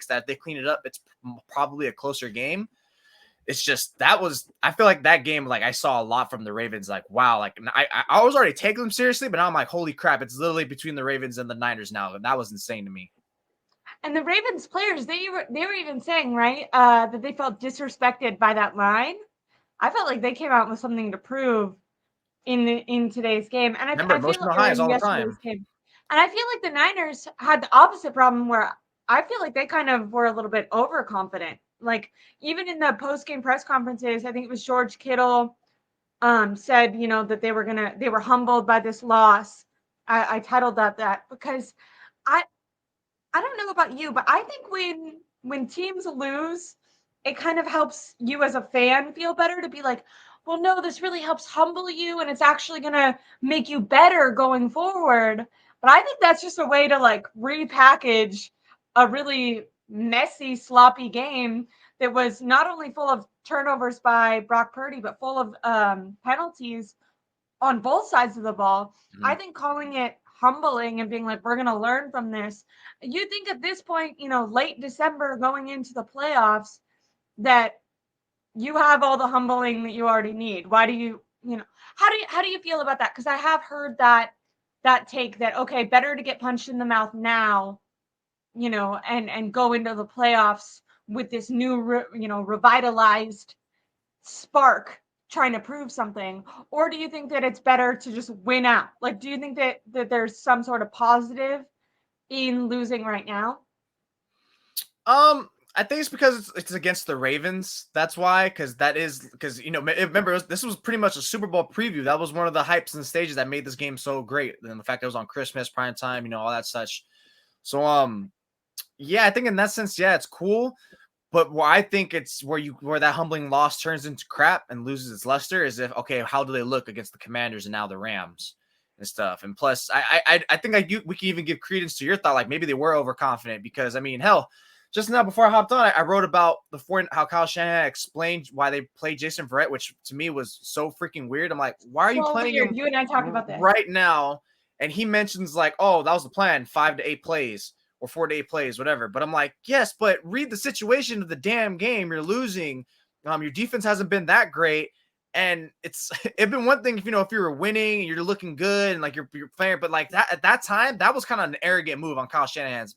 that if they clean it up, it's probably a closer game. It's just I feel like that game, like I saw a lot from the Ravens. Like, wow, like I was already taking them seriously, but now I'm like, holy crap, it's literally between the Ravens and the Niners now. And that was insane to me. And the Ravens players, they were even saying, right, that they felt disrespected by that line. I felt like they came out with something to prove in today's game. And Remember, I feel emotional or highs in all the yesterday's time. game. And I feel like the Niners had the opposite problem where I feel like they kind of were a little bit overconfident. Like even in the post-game press conferences, I think it was George Kittle said, that they were humbled by this loss. I titled that because I I don't know about you, but I think when teams lose, it kind of helps you as a fan feel better to be like, well, no, this really helps humble you and it's actually gonna make you better going forward. But I think that's just a way to like repackage a really messy, sloppy game that was not only full of turnovers by Brock Purdy, but full of penalties on both sides of the ball. I think calling it humbling and being like, we're going to learn from this. You think at this point, late December going into the playoffs, that you have all the humbling that you already need. Why do how do you feel about that? Because I have heard that take that, okay, better to get punched in the mouth now, and go into the playoffs with this new, revitalized spark trying to prove something, or do you think that it's better to just win out? Like, do you think that there's some sort of positive in losing right now? I think it's because it's against the Ravens. That's why, because remember this was pretty much a Super Bowl preview. That was one of the hypes and stages that made this game so great. And the fact that it was on Christmas, prime time, all that such. So yeah, I think in that sense, yeah, it's cool. But where I think it's where that humbling loss turns into crap and loses its luster is if, okay, how do they look against the Commanders and now the Rams and stuff? And plus, I think we can even give credence to your thought, like maybe they were overconfident because I mean, hell, just now before I hopped on, I wrote about how Kyle Shanahan explained why they played Jason Verrett, which to me was so freaking weird. I'm like, why are you So playing weird. him You and I talked about this. right now? And he mentions like, oh, that was the plan, 5 to 8 plays or 4 to 8 plays, whatever. But I'm like, yes, but read the situation of the damn game. You're losing. Your defense hasn't been that great. And it'd been one thing if you were winning and you're looking good and like you're playing, but like that at that time, that was kind of an arrogant move on Kyle Shanahan's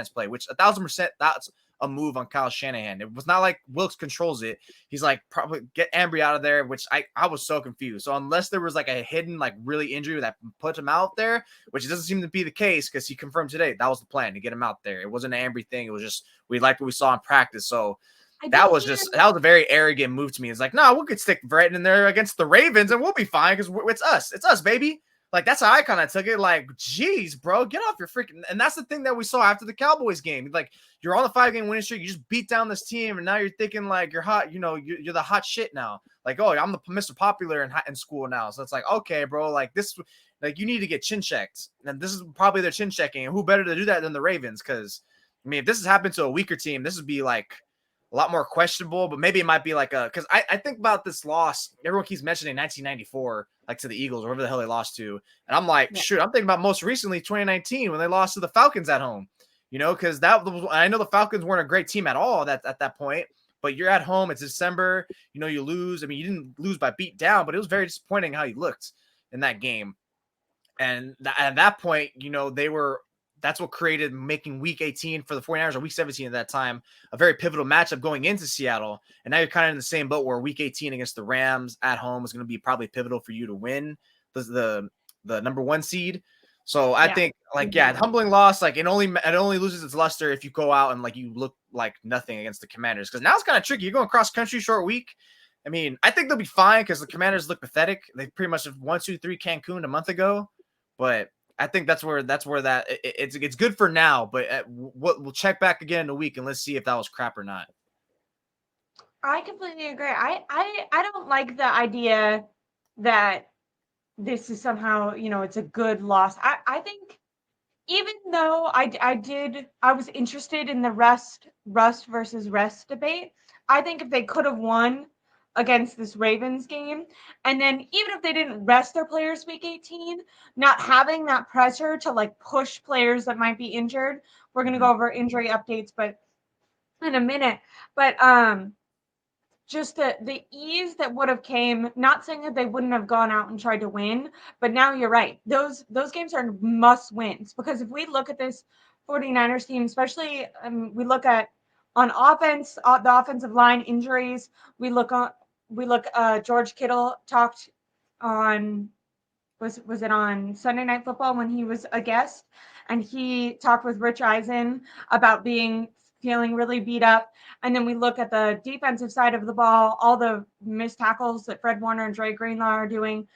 play, which 1,000% that's a move on Kyle Shanahan. It was not like Wilkes controls it. He's like, probably get Ambry out of there, which I was so confused. So unless there was like a hidden like really injury that put him out there, which it doesn't seem to be the case because he confirmed today that was the plan to get him out there. It wasn't an Ambry thing. It was just we liked what we saw in practice. So that was a very arrogant move to me. It's like, no, we could stick Verrett in there against the Ravens and we'll be fine because it's us, baby. Like, that's how I kind of took it. Like, geez, bro, get off your freaking. And that's the thing that we saw after the Cowboys game. Like, you're on the 5-game winning streak. You just beat down this team, and now you're thinking like you're hot. You're the hot shit now. Like, oh, I'm the Mr. Popular in school now. So it's like, okay, bro, like this, like you need to get chin checked, and this is probably their chin checking. And who better to do that than the Ravens? Because I mean, if this has happened to a weaker team, this would be like a lot more questionable, but maybe it might be like because I think about this loss. Everyone keeps mentioning 1994, like to the Eagles, or whoever the hell they lost to. And I'm like, shoot, I'm thinking about most recently 2019 when they lost to the Falcons at home, because I know the Falcons weren't a great team at all at that point, but you're at home. It's December, you lose. I mean, you didn't lose by beat down, but it was very disappointing how you looked in that game. And at that point, that's what created making week 18 for the 49ers or week 17 at that time a very pivotal matchup going into Seattle. And now you're kind of in the same boat where week 18 against the Rams at home is going to be probably pivotal for you to win the number 1 seed. So I think humbling loss, like it only loses its luster if you go out and like you look like nothing against the Commanders, because now it's kind of tricky. You're going cross country short week. I mean, I think they'll be fine because the Commanders look pathetic. They pretty much have 1-2-3 Cancun a month ago, but I think that's where it's good for now, but we'll check back again in a week and let's see if that was crap or not. I completely agree. I don't like the idea that this is somehow, it's a good loss. I think even though I was interested in the rust versus rest debate, I think if they could have won against this Ravens game, and then even if they didn't rest their players week 18, not having that pressure to like push players that might be injured. We're going to go over injury updates, but in a minute. But just the ease that would have came, not saying that they wouldn't have gone out and tried to win, but now you're right. Those games are must wins, because if we look at this 49ers team, especially we look at on offense, the offensive line injuries, George Kittle talked on, was it on Sunday Night Football when he was a guest, and he talked with Rich Eisen about feeling really beat up. And then we look at the defensive side of the ball, all the missed tackles that Fred Warner and Dre Greenlaw are doing.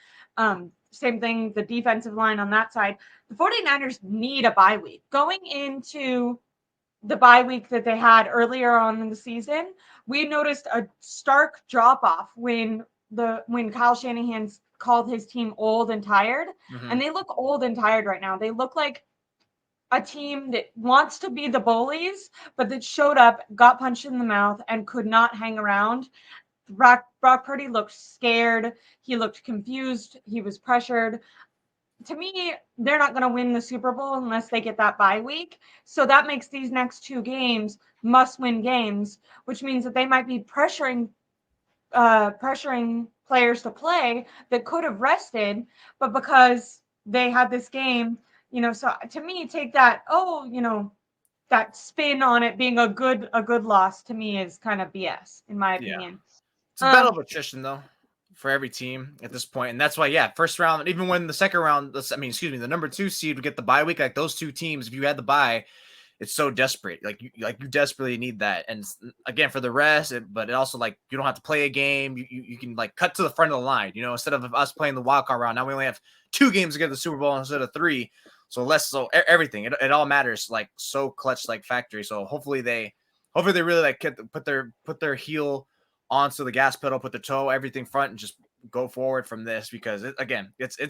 Same thing, the defensive line on that side. The 49ers need a bye week. Going into the bye week that they had earlier on in the season, we noticed a stark drop off when Kyle Shanahan called his team old and tired. Mm-hmm. And they look old and tired right now. They look like a team that wants to be the bullies, but that showed up, got punched in the mouth, and could not hang around. Brock Purdy looked scared. He looked confused. He was pressured. To me, they're not going to win the Super Bowl unless they get that bye week. So that makes these next two games must-win games, which means that they might be pressuring players to play that could have rested, but because they had this game, so to me, take that, that spin on it being a good loss, to me is kind of BS, in my opinion. It's a battle of attrition, though, for every team at this point. And that's why, first round, even when the second round, the number 2 seed would get the bye week, like those two teams, if you had the bye, it's so desperate. You desperately need that. And again, for the rest, but it also, like, you don't have to play a game. You can, like, cut to the front of the line, instead of us playing the wild card round. Now we only have 2 games to get to the Super Bowl instead of 3. So everything, it all matters, like, so clutch, like, factory. So hopefully they really, like, put their heel onto the gas pedal, put the toe, everything front, and just go forward from this, because it's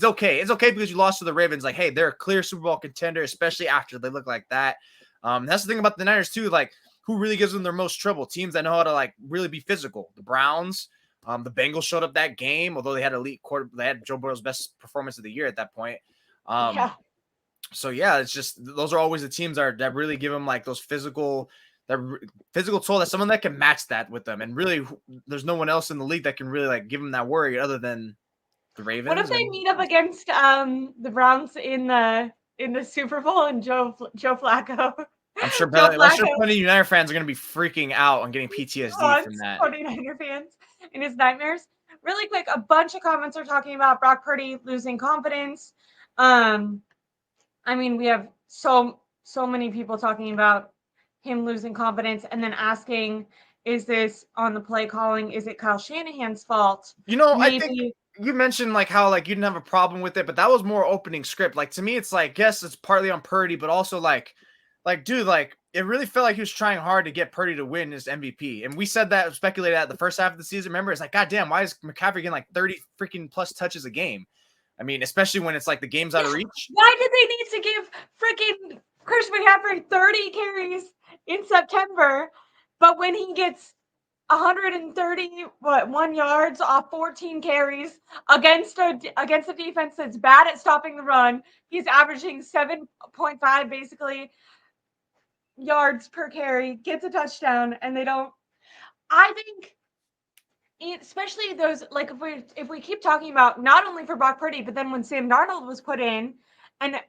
okay. It's okay because you lost to the Ravens. Like, hey, they're a clear Super Bowl contender, especially after they look like that. That's the thing about the Niners too. Like, who really gives them their most trouble? Teams that know how to, like, really be physical. The Browns, the Bengals showed up that game, although they had elite they had Joe Burrow's best performance of the year at that point. So it's just, those are always the teams that really give them, like, those physical toll, that someone that can match that with them. And really, there's no one else in the league that can really, like, give them that worry other than the Ravens. What if they meet up against the Browns in the Super Bowl and Joe Flacco? I'm sure plenty of United fans are going to be freaking out and getting PTSD from that. 49er fans in his nightmares. Really quick, a bunch of comments are talking about Brock Purdy losing confidence. We have so many people talking about him losing confidence, and then asking, is this on the play calling? Is it Kyle Shanahan's fault? I think you mentioned, like, how, like, you didn't have a problem with it, but that was more opening script. Like, to me, it's like, yes, it's partly on Purdy, but also, like, dude, like, it really felt like he was trying hard to get Purdy to win his MVP. And we said that, speculated at the first half of the season. Remember, it's like, God damn, why is McCaffrey getting, like, 30 freaking plus touches a game? Especially when it's like the game's out of reach. Why did they need to give freaking Chris McCaffrey 30 carries in September, but when he gets 131 yards off 14 carries against a defense that's bad at stopping the run, he's averaging 7.5 basically yards per carry, gets a touchdown, and they don't. I think, especially those, like, if we keep talking about not only for Brock Purdy, but then when Sam Darnold was put in, and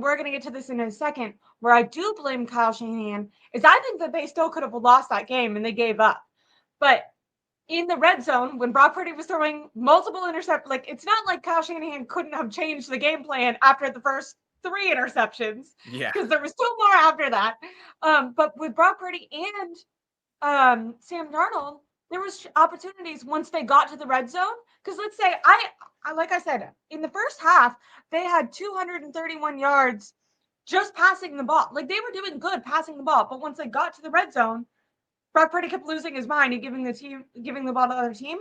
we're going to get to this in a second, where I do blame Kyle Shanahan, is I think that they still could have lost that game and they gave up. But in the red zone, when Brock Purdy was throwing multiple interceptions, like, it's not like Kyle Shanahan couldn't have changed the game plan after the first 3 interceptions. Yeah. Because there was still more after that. But with Brock Purdy and Sam Darnold, there was opportunities once they got to the red zone. Because let's say, like I said, in the first half, they had 231 yards just passing the ball. Like, they were doing good passing the ball. But once they got to the red zone, Brock Purdy kept losing his mind and giving the ball to the other team.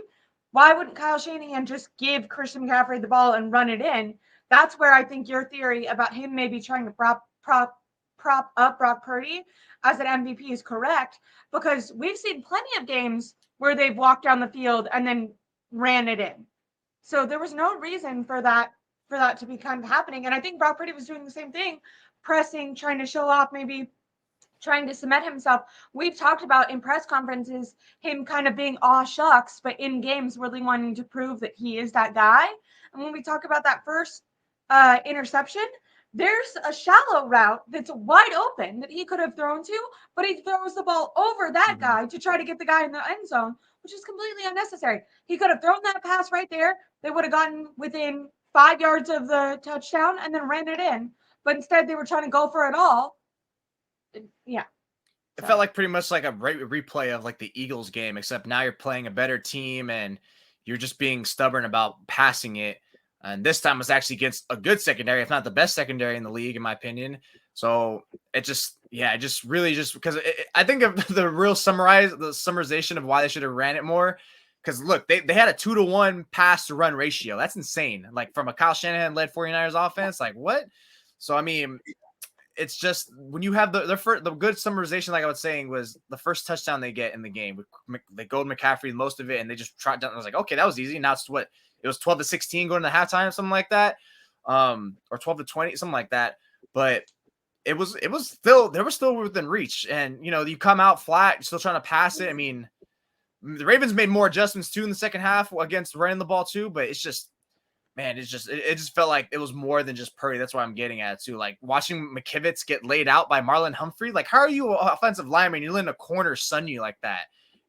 Why wouldn't Kyle Shanahan just give Christian McCaffrey the ball and run it in? That's where I think your theory about him maybe trying to prop up Brock Purdy as an MVP is correct, because we've seen plenty of games where they've walked down the field and then ran it in. So there was no reason for that to be kind of happening. And I think Brock Purdy was doing the same thing, pressing, trying to show off maybe trying to cement himself. We've talked about in press conferences him kind of being aw shucks, but in games really wanting to prove that he is that guy. And when we talk about that first interception, there's a shallow route that's wide open that he could have thrown to, but he throws the ball over that guy to try to get the guy in the end zone, which is completely unnecessary. He could have thrown that pass right there. They would have gotten within 5 yards of the touchdown and then ran it in. But instead, they were trying to go for it all. Yeah. It felt like pretty much like a replay of like the Eagles game, except now you're playing a better team and you're just being stubborn about passing it. And this time was actually against a good secondary, if not the best secondary in the league, in my opinion. So it just really because I think of the real summarization of why they should have ran it more. Because look, they had a 2-to-1 pass to run ratio. That's insane. Like from a Kyle Shanahan led 49ers offense, like what? So I mean, it's just when you have the good summarization, like I was saying, was the first touchdown they get in the game. They go to McCaffrey most of it, and they just trot down. I was like, okay, that was easy. Now it's what it was 12-16 going to halftime, something like that, or 12-20, something like that. But it was still they were still within reach, and you come out flat, you're still trying to pass it. I mean, the Ravens made more adjustments too in the second half against running the ball too, but it's just. Man, it just felt like it was more than just Purdy. That's why I'm getting at it too. Like watching McKivitz get laid out by Marlon Humphrey. Like, how are you an offensive lineman? You're letting a corner sun you like that.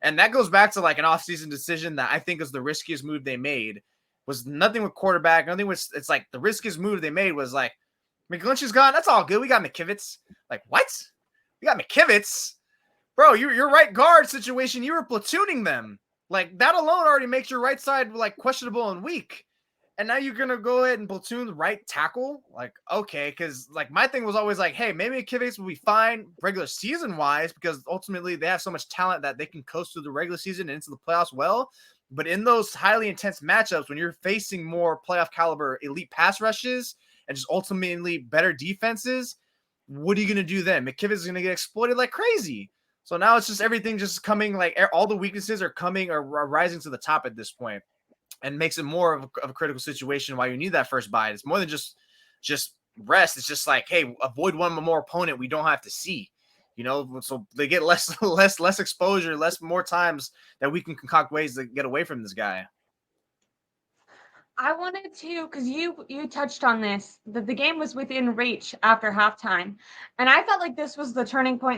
And that goes back to like an offseason decision that I think is the riskiest move they made. Was nothing with quarterback. Nothing was. It's like the riskiest move they made was like McGlinchey's gone. That's all good. We got McKivitz. Like what? We got McKivitz, bro. Your right guard situation. You were platooning them. Like that alone already makes your right side like questionable and weak. And now you're going to go ahead and platoon the right tackle? Like, okay, because like my thing was always like, hey, maybe McKivitz will be fine regular season-wise because ultimately they have so much talent that they can coast through the regular season and into the playoffs well. But in those highly intense matchups, when you're facing more playoff caliber elite pass rushes and just ultimately better defenses, what are you going to do then? McKivitz is going to get exploited like crazy. So now it's just everything just coming, like all the weaknesses are coming or rising to the top at this point. And makes it more of a critical situation why you need that first bite. It's more than just rest. It's just like, hey, avoid one more opponent we don't have to see, so they get less exposure, more times that we can concoct ways to get away from this guy. I wanted to, because you touched on this, that the game was within reach after halftime. And I felt like this was the turning point